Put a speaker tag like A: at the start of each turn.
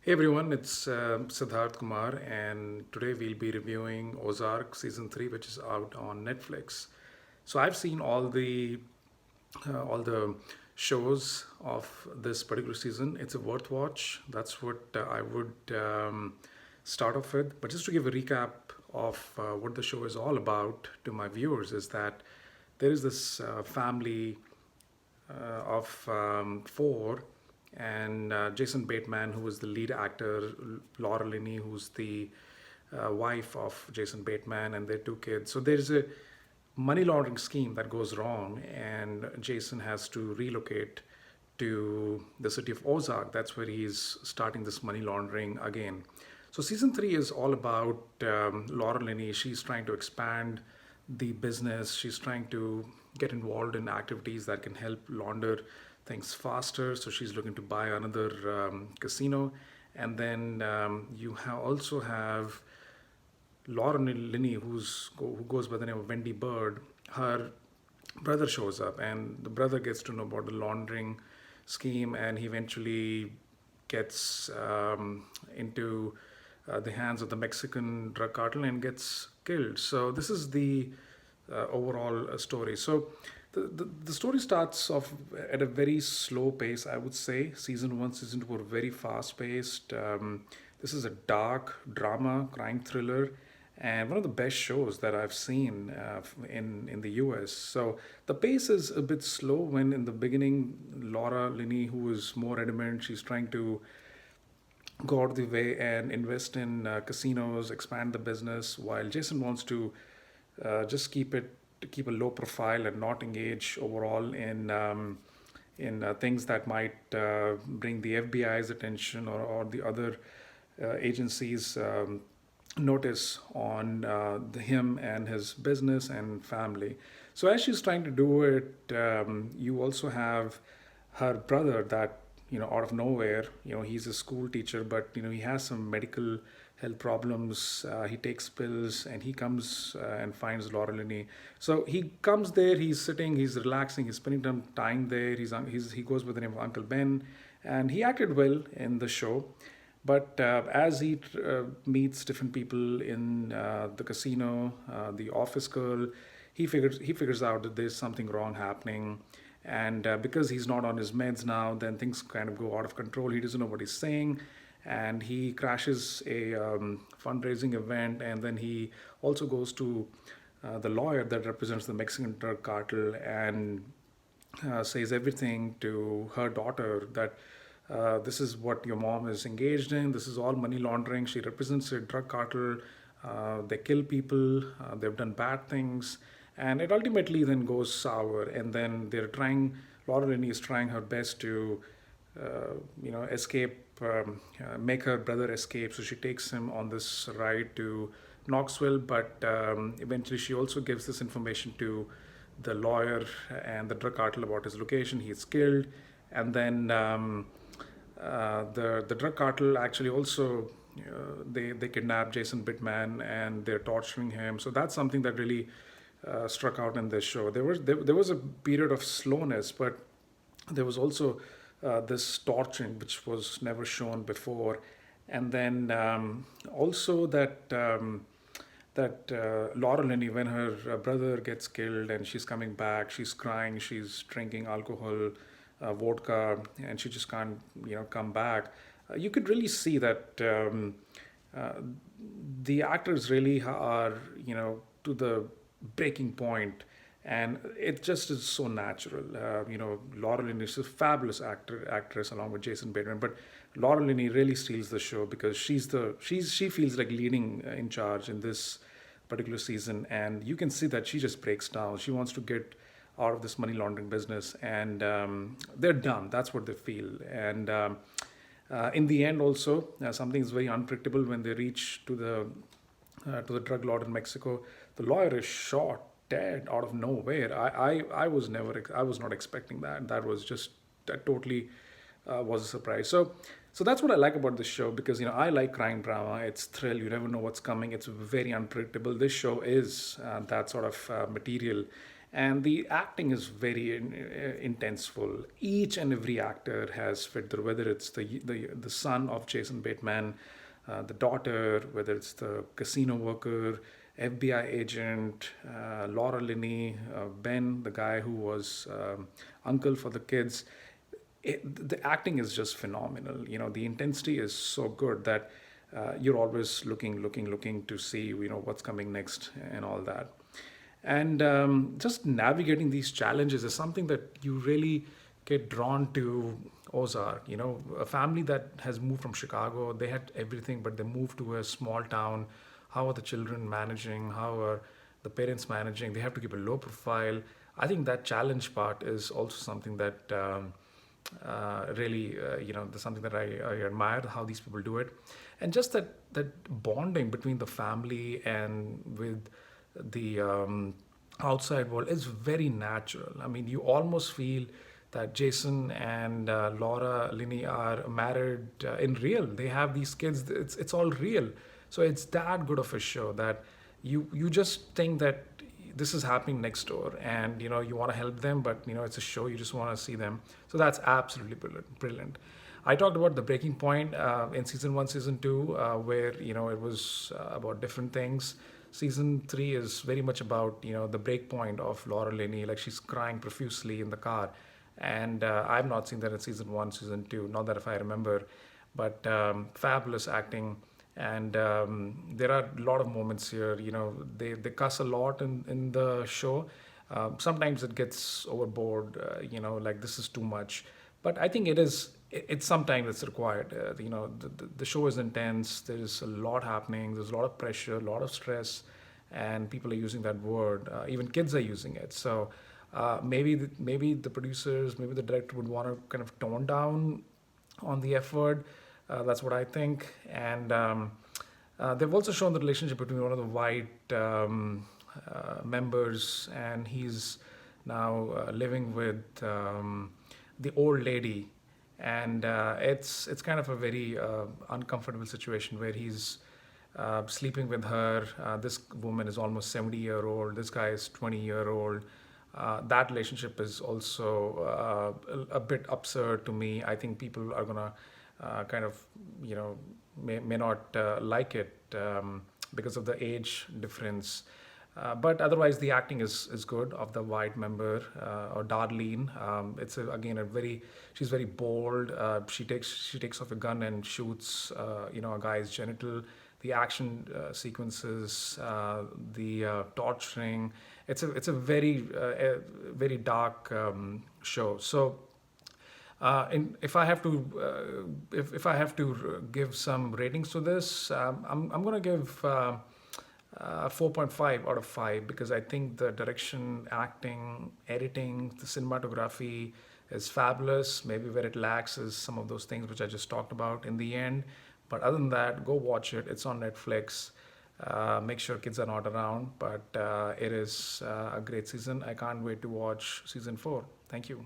A: Hey everyone, it's Siddharth Kumar, and today we'll be reviewing Ozark season 3, which is out on Netflix. So I've seen all the shows of this particular season. It's a worth watch. That's what I would start off with. But just to give a recap of what the show is all about to my viewers, is that there is this family of four, and Jason Bateman, who is the lead actor, Laura Linney, who's the wife of Jason Bateman, and their two kids. So there's a money laundering scheme that goes wrong, and Jason has to relocate to the city of Ozark. That's where he's starting this money laundering again. So season 3 is all about Laura Linney. She's trying to expand the business. She's trying to get involved in activities that can help launder things faster. So she's looking to buy another casino. And then also have Lauren Linney, who goes by the name of Wendy Bird. Her brother shows up, and the brother gets to know about the laundering scheme, and he eventually gets into the hands of the Mexican drug cartel and gets killed. So this is the overall story. So the story starts off at a very slow pace, I would say. Season 1, season 2 were very fast paced. This is a dark drama, crime thriller, and one of the best shows that I've seen in the US. So the pace is a bit slow when in the beginning, Laura Linney, who is more adamant, she's trying to go out of the way and invest in casinos, expand the business, while Jason wants to just keep a low profile and not engage overall in things that might bring the FBI's attention, or the other agencies' notice on him and his business and family. So as she's trying to do it, you also have her brother that, out of nowhere, he's a school teacher, but he has some medical health problems. He takes pills, and he comes and finds Laura Linney. So he comes there, he's sitting, he's relaxing, he's spending some time there. He goes by the name of Uncle Ben, and he acted well in the show. But as he meets different people in the casino, the office girl, he figures out that there's something wrong happening, and because he's not on his meds now, then things kind of go out of control. He doesn't know what he's saying, and he crashes a fundraising event, and then he also goes to the lawyer that represents the Mexican drug cartel, and says everything to her daughter, that this is what your mom is engaged in. This is all money laundering. She represents a drug cartel. They kill people. They've done bad things, and it ultimately then goes sour. And then Laura Linney is trying her best to, escape, make her brother escape. So she takes him on this ride to Knoxville, but eventually she also gives this information to the lawyer and the drug cartel about his location. He's killed, and then the drug cartel actually also, they kidnap Jason Bateman, and they're torturing him. So that's something that really struck out in this show. There was a period of slowness, but there was also this torturing which was never shown before, and then also that Laura Linney, when her brother gets killed and she's coming back, she's crying, she's drinking alcohol, vodka, and she just can't, come back. You could really see that uh, the actors really are, to the breaking point, and it just is so natural. Laura Linney is a fabulous actress along with Jason Bateman, but Laura Linney really steals the show because she feels like leading in charge in this particular season, and you can see that she just breaks down. She wants to get out of this money laundering business, and they're done. That's what they feel, and in the end, also something is very unpredictable when they reach to the drug lord in Mexico. The lawyer is shot dead out of nowhere. I was not expecting that. That totally was a surprise. So that's what I like about this show, because I like crime drama. It's thrill. You never know what's coming. It's very unpredictable. This show is that sort of material, and the acting is very intenseful. Each and every actor has fit through, whether it's the son of Jason Bateman, the daughter, whether it's the casino worker, FBI agent, Laura Linney, Ben, the guy who was uncle for the kids. The acting is just phenomenal. The intensity is so good that you're always looking to see what's coming next and all that. And just navigating these challenges is something that you really get drawn to. Ozark, a family that has moved from Chicago, they had everything, but they moved to a small town. How are the children managing? How are the parents managing? They have to keep a low profile. I think that challenge part is also something that really, there's something that I admire how these people do it, and just that bonding between the family and with the outside world is very natural. I mean, you almost feel that Jason and Laura Linney are married in real. They have these kids. It's all real. So it's that good of a show that you just think that this is happening next door, and you want to help them, but it's a show. You just want to see them. So that's absolutely brilliant. Brilliant. I talked about the breaking point in season one, season two, where it was about different things. Season three is very much about the break point of Laura Linney, like she's crying profusely in the car, and I've not seen that in season one, season two, not that if I remember, but fabulous acting. And there are a lot of moments here. They cuss a lot in the show. Sometimes it gets overboard. Like this is too much. But I think it is. It's sometimes it's required. The show is intense. There's a lot happening. There's a lot of pressure, a lot of stress, and people are using that word. Even kids are using it. So maybe the producers, maybe the director would want to kind of tone down on the effort. That's what I think. And they've also shown the relationship between one of the white members, and he's now living with the old lady, and it's kind of a very uncomfortable situation where he's sleeping with her. This woman is almost 70-year-old. This guy is 20-year-old. That relationship is also a bit absurd to me. I think people are gonna kind of may not like it because of the age difference. But otherwise, the acting is good of the white member or Darlene. Again a very she's very bold. She takes off a gun and shoots a guy's genital. The action sequences, the torturing. It's a very dark show. So if I have to if I have to give some ratings to this, I'm going to give 4.5 out of 5 because I think the direction, acting, editing, the cinematography is fabulous. Maybe where it lacks is some of those things which I just talked about in the end. But other than that, go watch it. It's on Netflix. Make sure kids are not around, but it is a great season. I can't wait to watch season 4. Thank you.